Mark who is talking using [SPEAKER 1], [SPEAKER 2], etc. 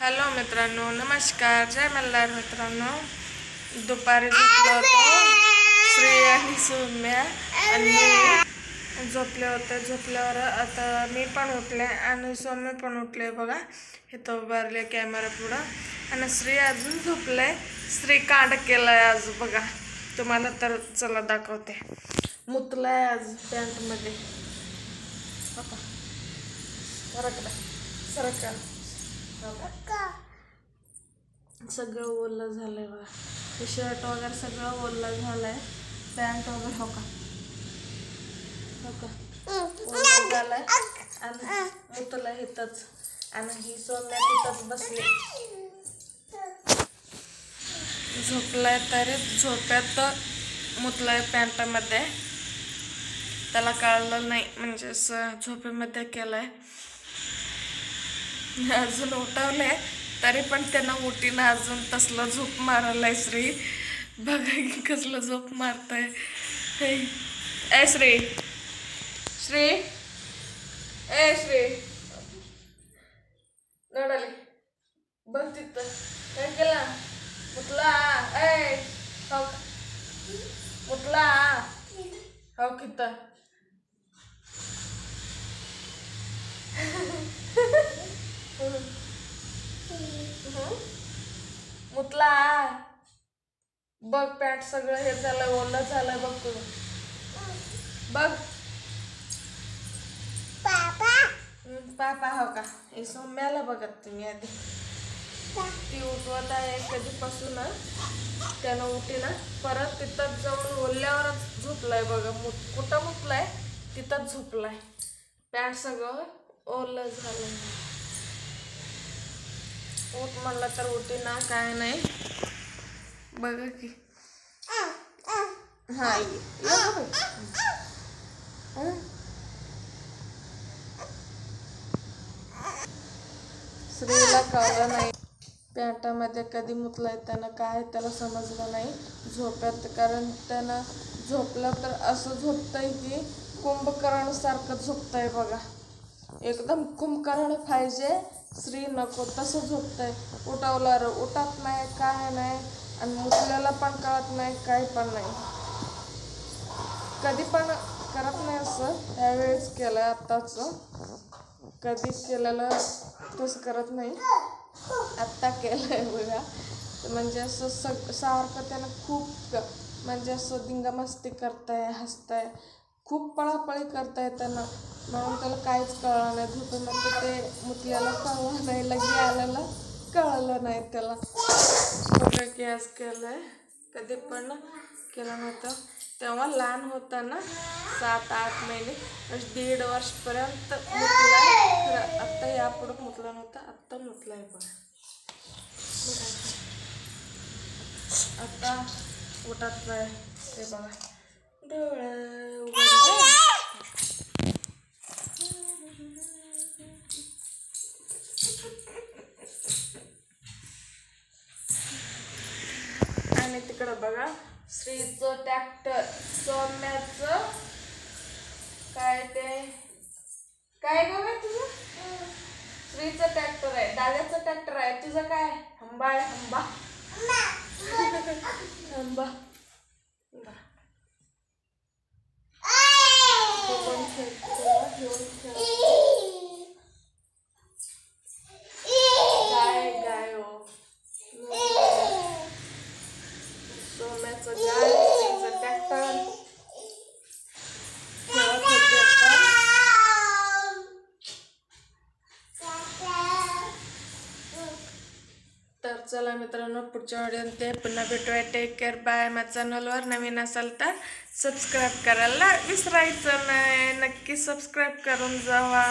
[SPEAKER 1] Hello मित्रांनो, नमस्कार, जय मल्हार मित्रांनो. दुपारी झोपलो होतो श्री आणि सौम्या आणि झोपले होते. झोपल्यावर आता मी पण उठले आणि सौम्या पण उठले. बघा इथं उभारले कॅमेरा पुढं आणि श्री अजून झोपले. श्री कांड केलाय आज बघा, तुम्हाला तर चला दाखवते. मुतलाय आज पॅन्टमध्ये. सरका सगळं ओलं झालंय बघा. हे शर्ट वगैरे सगळं ओलं झालंय. पॅन्ट वगैरे हो का ओलं झालंय आणि मुतलं इथंच. आणि ही सोम्या तिथंच बसली झोपलाय, तरी झोप्यात मुतलाय पॅन्टमध्ये. त्याला कळलं नाही, म्हणजे असं झोपेमध्ये केलंय. अजून उठवले तरी पण त्यानं उठीनं अजून तसलं झोप मारलाय. श्री बघा की कसलं झोप मारताय. ए श्री, श्री, ए श्री नडाली बघ तिथं काय केला. मुतला ए हो मुतला हो किती मुतला बघ. पॅन्ट सगळं हे झालं, ओलं झालं बघ. तू बघ पापा हो का. हे सौम्याला बघत तुम्ही आधी. ती उठवत आहे कधीपासून त्यानं उठी ना. परत तिथं जाऊन ओल्यावरच झोपलाय बघा. कुठं मुतलाय तिथंच झोपलाय. पॅन्ट सगळं ओलं झालं. उठ म्हणलं तर उठी ना, काय नाही बघा की. हा श्रीला कळलं नाही पॅन्टामध्ये कधी मुतलाय त्यानं, काय त्याला समजलं नाही झोप्यात. कारण त्यानं झोपलं तर असं झोपतंय की कुंभकर्ण सारखं झोपतंय बघा. एकदम कुंभकर्ण पाहिजे. श्री नको तसं झोपतंय. उठवल्यावर उठत नाही, काय नाही. आणि मुतल्याला पण कळत नाही, काय पण नाही. कधी पण करत नाही असं. त्यावेळेस केलं, आत्ताच कधीच केलेलं तसं करत नाही. आत्ता केलंय बघा. म्हणजे असं सारखं त्यानं खूप म्हणजे असं धिंगामस्ती करताय, हसताय, खूप पळापळी करताय त्यानं. म्हणून त्याला काहीच कळलं नाही. झोपेमध्ये ते मुतल्याला कळलं नाही, लगे आलेला कळलं नाही त्याला. बघा की आज केलंय, कधी पण केलं नव्हतं. तेव्हा लहान होता ना, 7-8 महिने, 1.5 वर्षपर्यंत मुतलाय. आत्ता यापुढं मुतला नव्हता, आत्ता मुतलाय बघा. आता उठत नाही ते बघा. डोळं उघडलं. आणि तिकडं बघा श्रीचं ट्रॅक्टर, सौम्याचं काय ते काय बघा तुझं. श्रीचं ट्रॅक्टर आहे, दादाचं ट्रॅक्टर आहे. तुझं काय हंबा आहे. हंबा हंबा गाय गाय हो. सोम्याचं गाय, श्रीचं ट्रॅक्टर खेळत होते आता. तर चला मित्रांनो, पुढच्या व्हिडिओमध्ये पुन्हा भेटूया. Take care, bye. माझ्या चॅनलवर नवीन असाल तर सबस्क्राईब करायला विसरायचं नाही. नक्की सबस्क्राईब करून जावा.